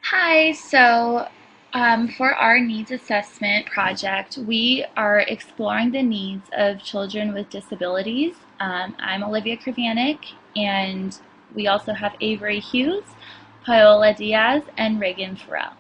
Hi, for our needs assessment project, we are exploring the needs of children with disabilities. I'm Olivia Kravanik, and we also have Avery Hughes, Paola Diaz, and Reagan Farrell.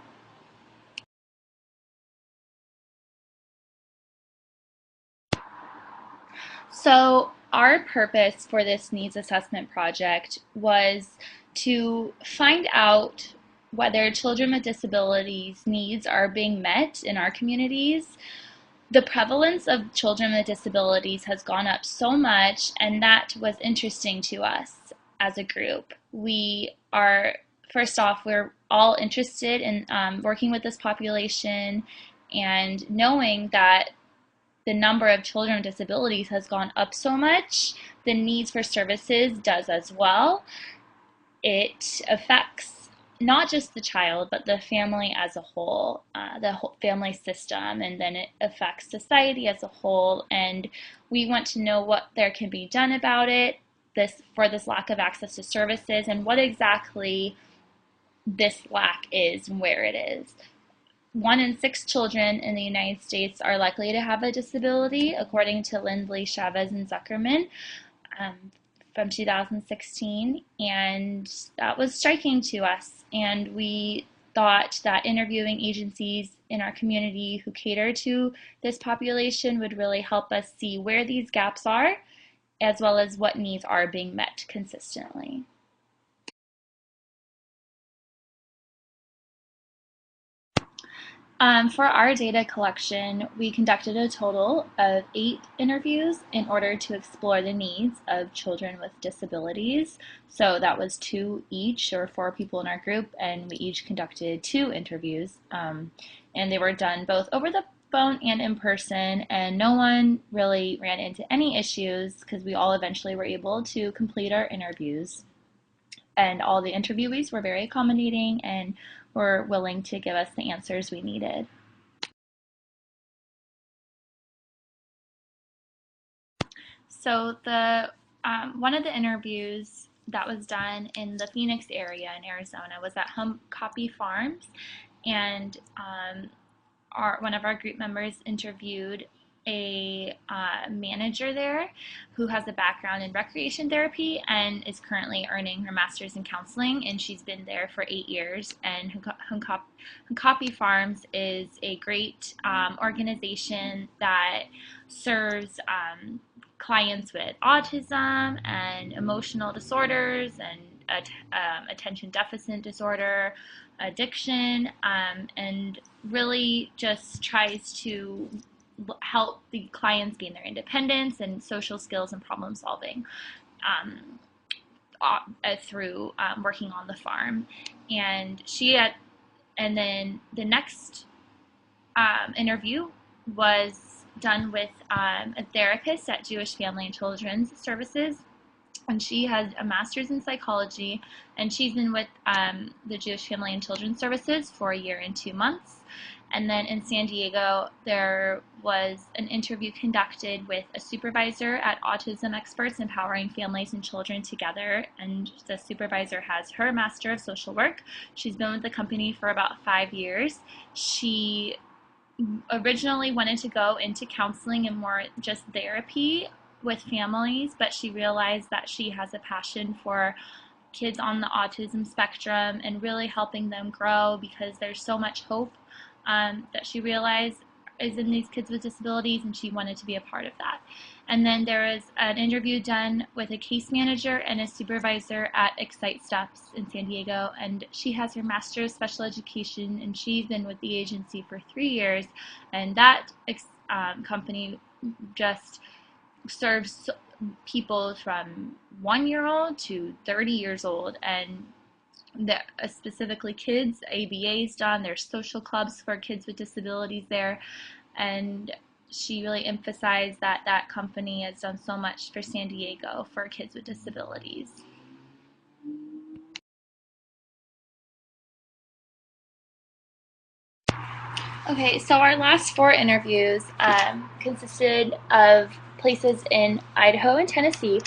So, our purpose for this needs assessment project was to find out whether children with disabilities needs are being met in our communities. The prevalence of children with disabilities has gone up so much, and that was interesting to us as a group. First off, we're all interested in working with this population and knowing that the number of children with disabilities has gone up so much, the needs for services does as well. It affects not just the child, but the family as a whole, the whole family system, and then it affects society as a whole. And we want to know what there can be done about it, this lack of access to services, and what exactly this lack is and where it is. 1 in 6 children in the United States are likely to have a disability, according to Lindley, Chavez, and Zuckerman um, from 2016. And that was striking to us. And we thought that interviewing agencies in our community who cater to this population would really help us see where these gaps are, as well as what needs are being met consistently. For our data collection, we conducted a total of 8 interviews in order to explore the needs of children with disabilities. So that was 2 each, or 4 people in our group, and we each conducted 2 interviews. And they were done both over the phone and in person, and no one really ran into any issues because we all eventually were able to complete our interviews. And all the interviewees were very accommodating and were willing to give us the answers we needed. So the one of the interviews that was done in the Phoenix area in Arizona was at Hum Copy Farms, and one of our group members interviewed a manager there who has a background in recreation therapy and is currently earning her master's in counseling, and she's been there for 8 years. And Hunkapi Farms is a great organization that serves clients with autism and emotional disorders and attention deficit disorder, addiction, and really just tries to help the clients gain their independence and social skills and problem solving um, through working on the farm. And and then the next interview was done with a therapist at Jewish Family and Children's Services, and she has a master's in psychology, and she's been with the Jewish Family and Children's Services for a year and 2 months. And then in San Diego, there was an interview conducted with a supervisor at Autism Experts Empowering Families and Children Together, and the supervisor has her Master of Social Work. She's been with the company for about 5 years. She originally wanted to go into counseling and more just therapy with families, but she realized that she has a passion for kids on the autism spectrum and really helping them grow, because there's so much hope that she realized is in these kids with disabilities, and she wanted to be a part of that. And then there was an interview done with a case manager and a supervisor at Excite Steps in San Diego, and she has her master's of special education, and she's been with the agency for 3 years, and that company just serves people from 1 year old to 30 years old, and specifically kids. ABA's done. There's social clubs for kids with disabilities there, and she really emphasized that that company has done so much for San Diego for kids with disabilities. Okay, so our last 4 interviews consisted of places in Idaho and Tennessee,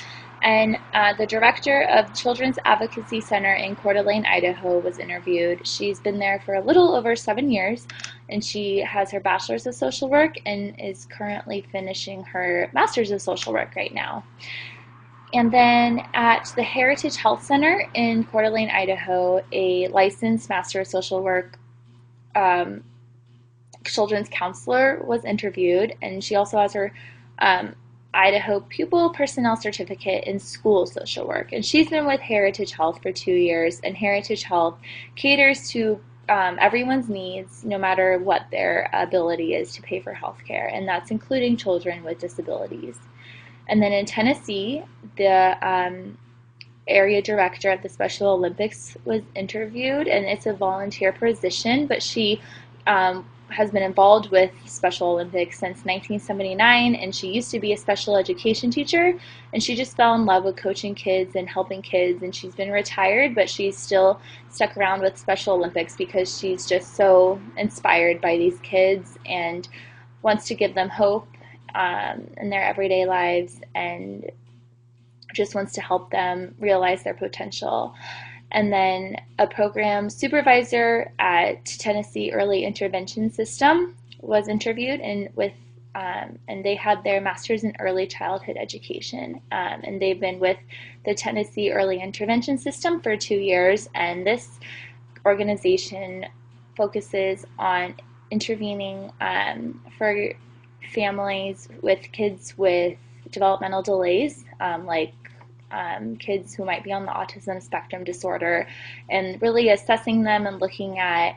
And the director of Children's Advocacy Center in Coeur d'Alene, Idaho, was interviewed. She's been there for a little over 7 years, and she has her bachelor's of social work and is currently finishing her master's of social work right now. And then at the Heritage Health Center in Coeur d'Alene, Idaho, a licensed master of social work um, children's counselor was interviewed, and she also has her um, Idaho Pupil Personnel Certificate in School Social Work. And she's been with Heritage Health for 2 years, and Heritage Health caters to everyone's needs, no matter what their ability is to pay for health care, and that's including children with disabilities. And then in Tennessee, the area director at the Special Olympics was interviewed, and it's a volunteer position, but she has been involved with Special Olympics since 1979, and she used to be a special education teacher, and she just fell in love with coaching kids and helping kids, and she's been retired, but she's still stuck around with Special Olympics because she's just so inspired by these kids and wants to give them hope in their everyday lives, and just wants to help them realize their potential. And then a program supervisor at Tennessee Early Intervention System was interviewed, and they had their master's in early childhood education, and they've been with the Tennessee Early Intervention System for 2 years, and this organization focuses on intervening for families with kids with developmental delays, like kids who might be on the autism spectrum disorder, and really assessing them and looking at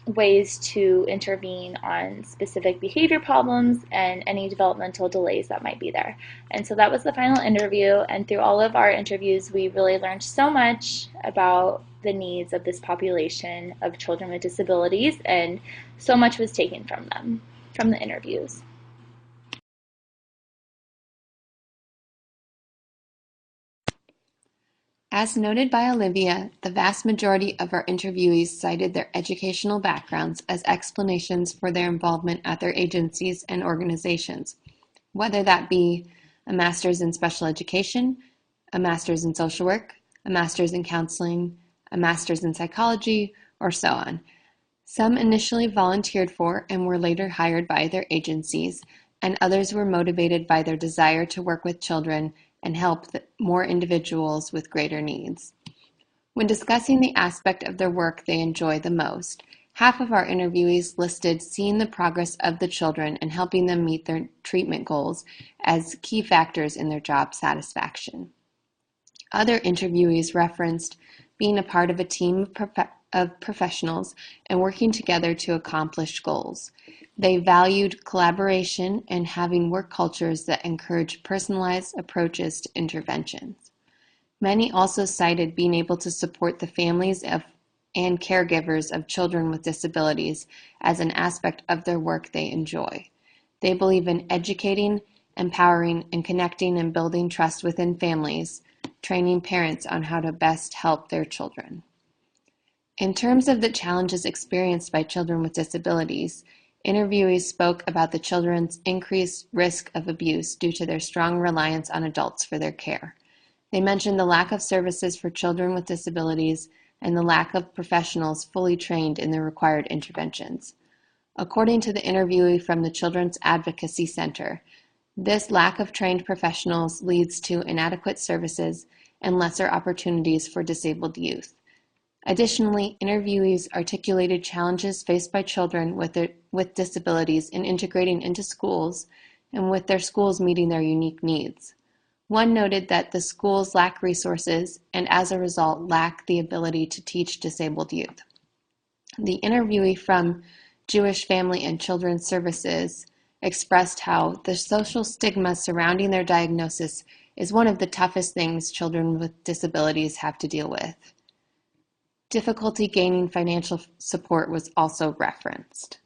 ways to intervene on specific behavior problems and any developmental delays that might be there. And so that was the final interview, and through all of our interviews we really learned so much about the needs of this population of children with disabilities, and so much was taken from them, from the interviews. As noted by Olivia, the vast majority of our interviewees cited their educational backgrounds as explanations for their involvement at their agencies and organizations, whether that be a master's in special education, a master's in social work, a master's in counseling, a master's in psychology, or so on. Some initially volunteered for and were later hired by their agencies, and others were motivated by their desire to work with children and help more individuals with greater needs. When discussing the aspect of their work they enjoy the most, half of our interviewees listed seeing the progress of the children and helping them meet their treatment goals as key factors in their job satisfaction. Other interviewees referenced being a part of a team of professionals and working together to accomplish goals. They valued collaboration and having work cultures that encourage personalized approaches to interventions. Many also cited being able to support the families and caregivers of children with disabilities as an aspect of their work they enjoy. They believe in educating, empowering, and connecting and building trust within families, training parents on how to best help their children. In terms of the challenges experienced by children with disabilities, interviewees spoke about the children's increased risk of abuse due to their strong reliance on adults for their care. They mentioned the lack of services for children with disabilities and the lack of professionals fully trained in the required interventions. According to the interviewee from the Children's Advocacy Center, this lack of trained professionals leads to inadequate services and lesser opportunities for disabled youth. Additionally, interviewees articulated challenges faced by children with disabilities in integrating into schools and with their schools meeting their unique needs. One noted that the schools lack resources and as a result lack the ability to teach disabled youth. The interviewee from Jewish Family and Children's Services expressed how the social stigma surrounding their diagnosis is one of the toughest things children with disabilities have to deal with. Difficulty gaining financial support was also referenced.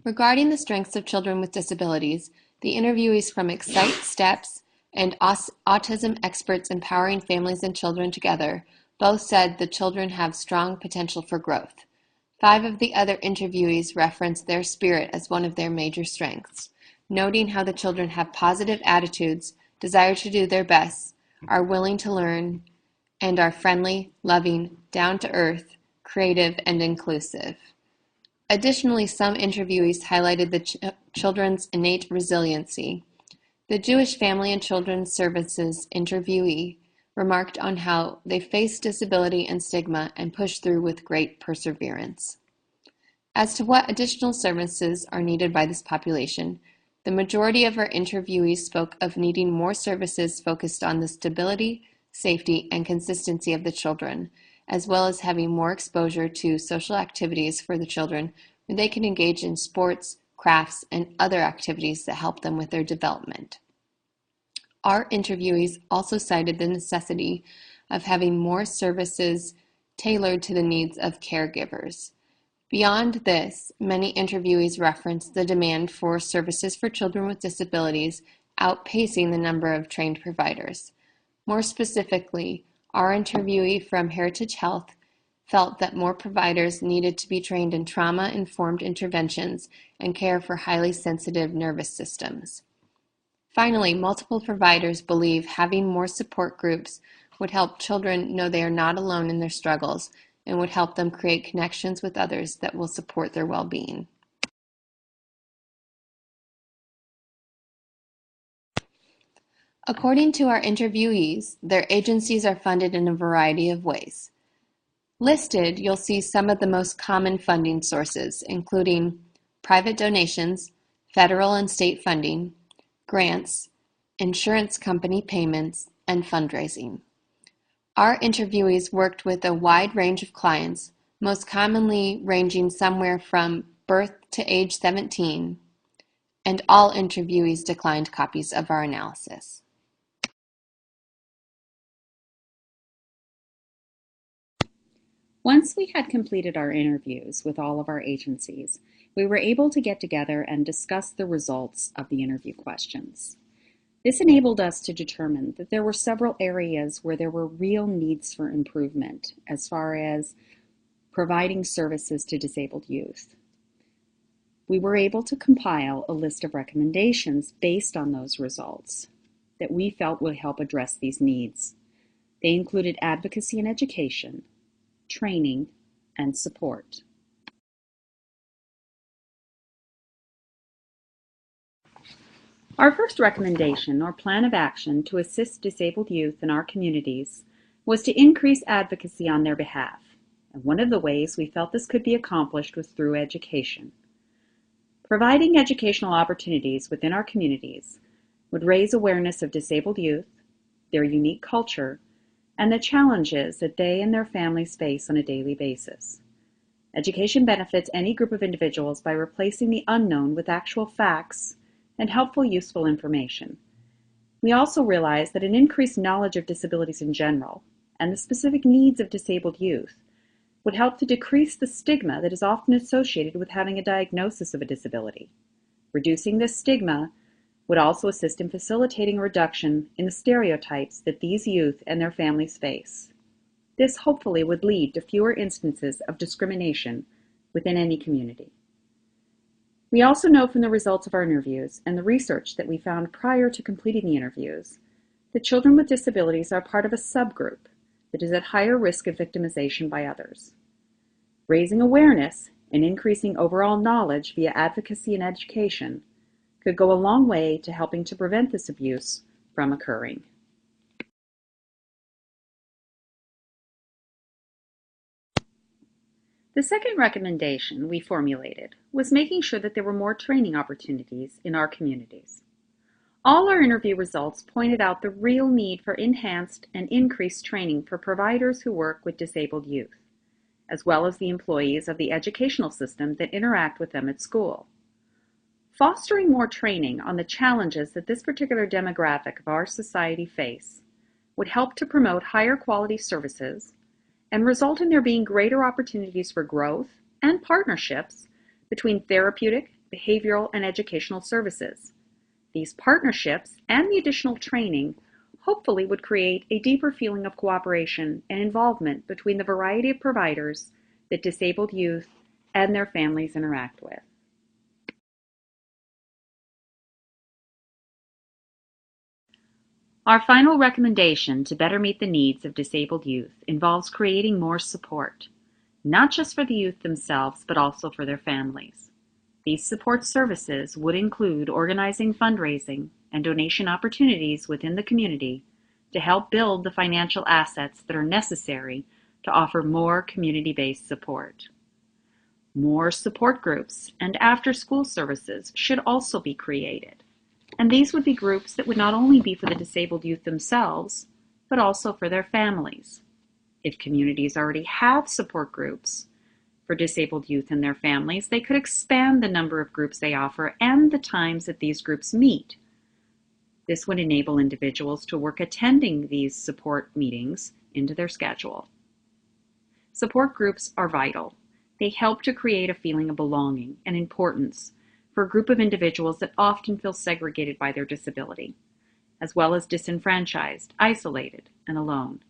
Regarding the strengths of children with disabilities, the interviewees from Excite Steps and Autism Experts Empowering Families and Children Together both said the children have strong potential for growth. 5 of the other interviewees referenced their spirit as one of their major strengths, noting how the children have positive attitudes, desire to do their best, are willing to learn, and are friendly, loving, down-to-earth, creative, and inclusive. Additionally, some interviewees highlighted the children's innate resiliency. The Jewish Family and Children's Services interviewee remarked on how they face disability and stigma and push through with great perseverance. As to what additional services are needed by this population, the majority of our interviewees spoke of needing more services focused on the stability, safety, and consistency of the children, as well as having more exposure to social activities for the children where they can engage in sports, crafts, and other activities that help them with their development. Our interviewees also cited the necessity of having more services tailored to the needs of caregivers. Beyond this, many interviewees referenced the demand for services for children with disabilities outpacing the number of trained providers. More specifically, our interviewee from Heritage Health felt that more providers needed to be trained in trauma-informed interventions and care for highly sensitive nervous systems. Finally, multiple providers believe having more support groups would help children know they are not alone in their struggles and would help them create connections with others that will support their well-being. According to our interviewees, their agencies are funded in a variety of ways. Listed, you'll see some of the most common funding sources, including private donations, federal and state funding, grants, insurance company payments, and fundraising. Our interviewees worked with a wide range of clients, most commonly ranging somewhere from birth to age 17, and all interviewees declined copies of our analysis. Once we had completed our interviews with all of our agencies, we were able to get together and discuss the results of the interview questions. This enabled us to determine that there were several areas where there were real needs for improvement as far as providing services to disabled youth. We were able to compile a list of recommendations based on those results that we felt would help address these needs. They included advocacy and education, training, and support. Our first recommendation or plan of action to assist disabled youth in our communities was to increase advocacy on their behalf. And one of the ways we felt this could be accomplished was through education. Providing educational opportunities within our communities would raise awareness of disabled youth, their unique culture, and the challenges that they and their families face on a daily basis. Education benefits any group of individuals by replacing the unknown with actual facts and helpful, useful information. We also realize that an increased knowledge of disabilities in general and the specific needs of disabled youth would help to decrease the stigma that is often associated with having a diagnosis of a disability. Reducing this stigma would also assist in facilitating a reduction in the stereotypes that these youth and their families face. This hopefully would lead to fewer instances of discrimination within any community. We also know from the results of our interviews and the research that we found prior to completing the interviews that children with disabilities are part of a subgroup that is at higher risk of victimization by others. Raising awareness and increasing overall knowledge via advocacy and education could go a long way to helping to prevent this abuse from occurring. The second recommendation we formulated was making sure that there were more training opportunities in our communities. All our interview results pointed out the real need for enhanced and increased training for providers who work with disabled youth, as well as the employees of the educational system that interact with them at school. Fostering more training on the challenges that this particular demographic of our society face would help to promote higher quality services and result in there being greater opportunities for growth and partnerships between therapeutic, behavioral, and educational services. These partnerships and the additional training hopefully would create a deeper feeling of cooperation and involvement between the variety of providers that disabled youth and their families interact with. Our final recommendation to better meet the needs of disabled youth involves creating more support, not just for the youth themselves, but also for their families. These support services would include organizing fundraising and donation opportunities within the community to help build the financial assets that are necessary to offer more community-based support. More support groups and after-school services should also be created. And these would be groups that would not only be for the disabled youth themselves, but also for their families. If communities already have support groups for disabled youth and their families, they could expand the number of groups they offer and the times that these groups meet. This would enable individuals to work attending these support meetings into their schedule. Support groups are vital. They help to create a feeling of belonging and importance for a group of individuals that often feel segregated by their disability, as well as disenfranchised, isolated, and alone.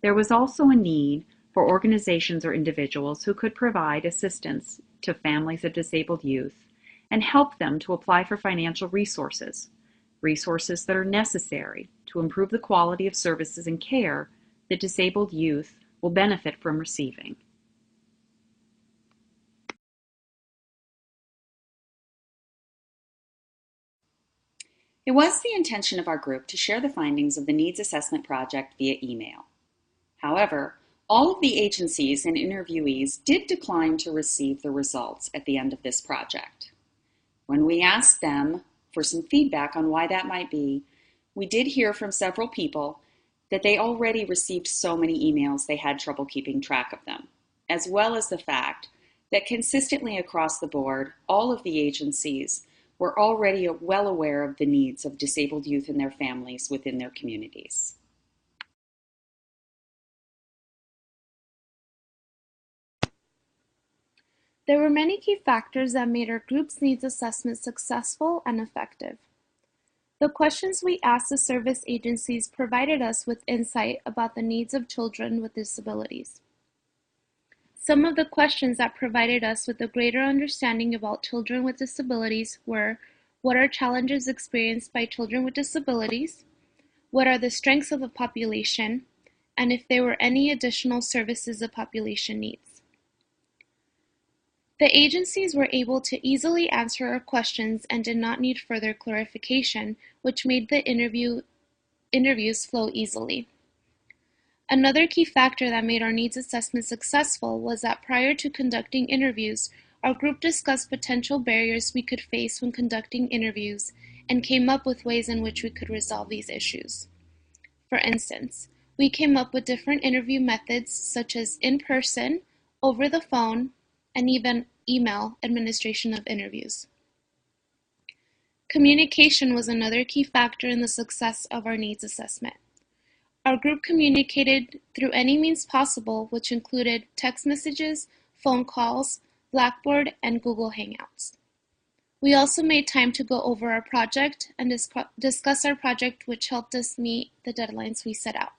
There was also a need for organizations or individuals who could provide assistance to families of disabled youth and help them to apply for financial resources that are necessary to improve the quality of services and care that disabled youth will benefit from receiving. It was the intention of our group to share the findings of the Needs Assessment Project via email. However, all of the agencies and interviewees did decline to receive the results at the end of this project. When we asked them for some feedback on why that might be, we did hear from several people that they already received so many emails they had trouble keeping track of them, as well as the fact that consistently across the board, all of the agencies were already well aware of the needs of disabled youth and their families within their communities. There were many key factors that made our group's needs assessment successful and effective. The questions we asked the service agencies provided us with insight about the needs of children with disabilities. Some of the questions that provided us with a greater understanding about children with disabilities were: what are challenges experienced by children with disabilities? What are the strengths of the population? And if there were any additional services the population needs. The agencies were able to easily answer our questions and did not need further clarification, which made the interviews flow easily. Another key factor that made our needs assessment successful was that prior to conducting interviews, our group discussed potential barriers we could face when conducting interviews and came up with ways in which we could resolve these issues. For instance, we came up with different interview methods such as in-person, over the phone, and even email administration of interviews. Communication was another key factor in the success of our needs assessment. Our group communicated through any means possible, which included text messages, phone calls, Blackboard, and Google Hangouts. We also made time to go over our project and discuss our project, which helped us meet the deadlines we set out.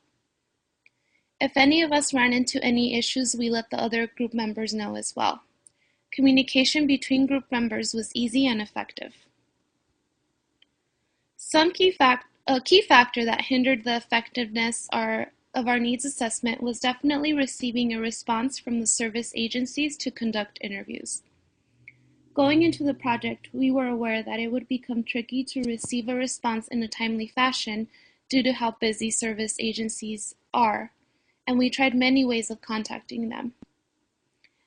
If any of us ran into any issues, we let the other group members know as well. Communication between group members was easy and effective. A key factor that hindered the effectiveness of our needs assessment was definitely receiving a response from the service agencies to conduct interviews. Going into the project, we were aware that it would become tricky to receive a response in a timely fashion due to how busy service agencies are, and we tried many ways of contacting them.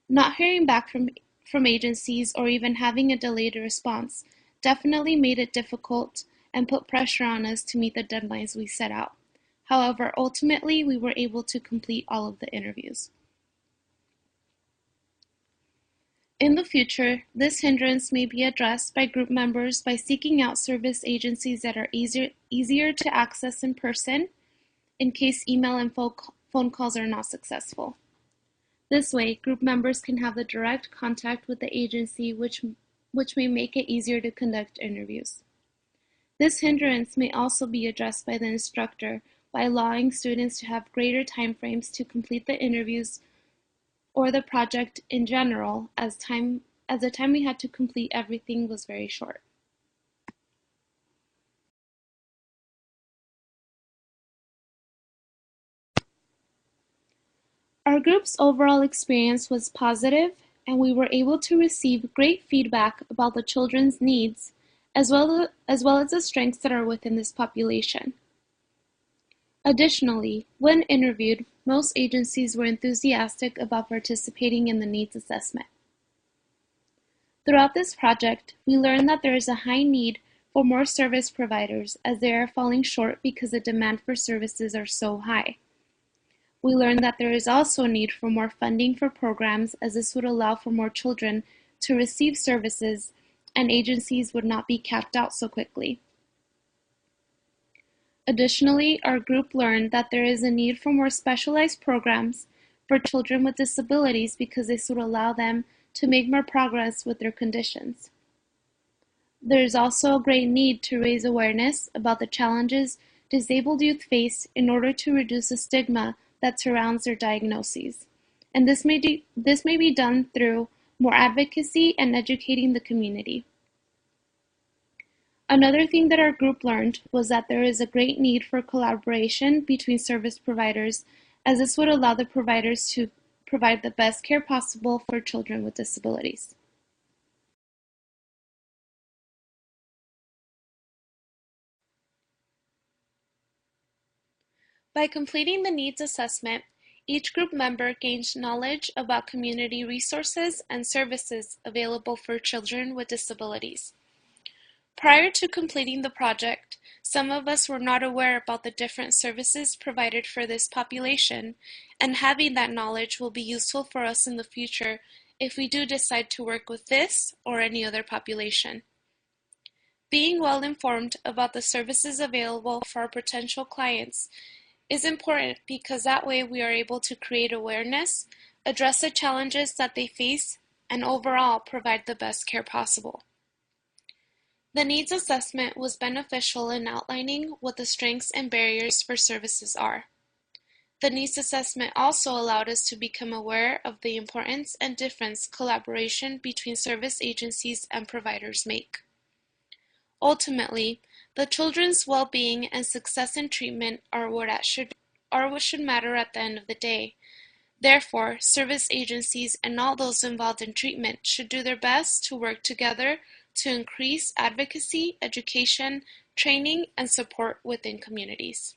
Not hearing back from agencies or even having a delayed response definitely made it difficult and put pressure on us to meet the deadlines we set out. However, ultimately, we were able to complete all of the interviews. In the future, this hindrance may be addressed by group members by seeking out service agencies that are easier to access in person in case email and phone calls are not successful. This way, group members can have the direct contact with the agency, which may make it easier to conduct interviews. This hindrance may also be addressed by the instructor by allowing students to have greater time frames to complete the interviews or the project in general, as the time we had to complete everything was very short. Our group's overall experience was positive, and we were able to receive great feedback about the children's needs, as well as the strengths that are within this population. Additionally, when interviewed, most agencies were enthusiastic about participating in the needs assessment. Throughout this project, we learned that there is a high need for more service providers as they are falling short because the demand for services are so high. We learned that there is also a need for more funding for programs as this would allow for more children to receive services and agencies would not be capped out so quickly. Additionally, our group learned that there is a need for more specialized programs for children with disabilities because this would allow them to make more progress with their conditions. There is also a great need to raise awareness about the challenges disabled youth face in order to reduce the stigma that surrounds their diagnoses. And this may be done through more advocacy and educating the community. Another thing that our group learned was that there is a great need for collaboration between service providers, as this would allow the providers to provide the best care possible for children with disabilities. By completing the needs assessment, each group member gains knowledge about community resources and services available for children with disabilities. Prior to completing the project, some of us were not aware about the different services provided for this population, and having that knowledge will be useful for us in the future if we do decide to work with this or any other population. Being well informed about the services available for our potential clients is important because that way we are able to create awareness, address the challenges that they face, and overall provide the best care possible. The needs assessment was beneficial in outlining what the strengths and barriers for services are. The needs assessment also allowed us to become aware of the importance and difference collaboration between service agencies and providers make. Ultimately, the children's well-being and success in treatment are what should matter at the end of the day. Therefore, service agencies and all those involved in treatment should do their best to work together to increase advocacy, education, training, and support within communities.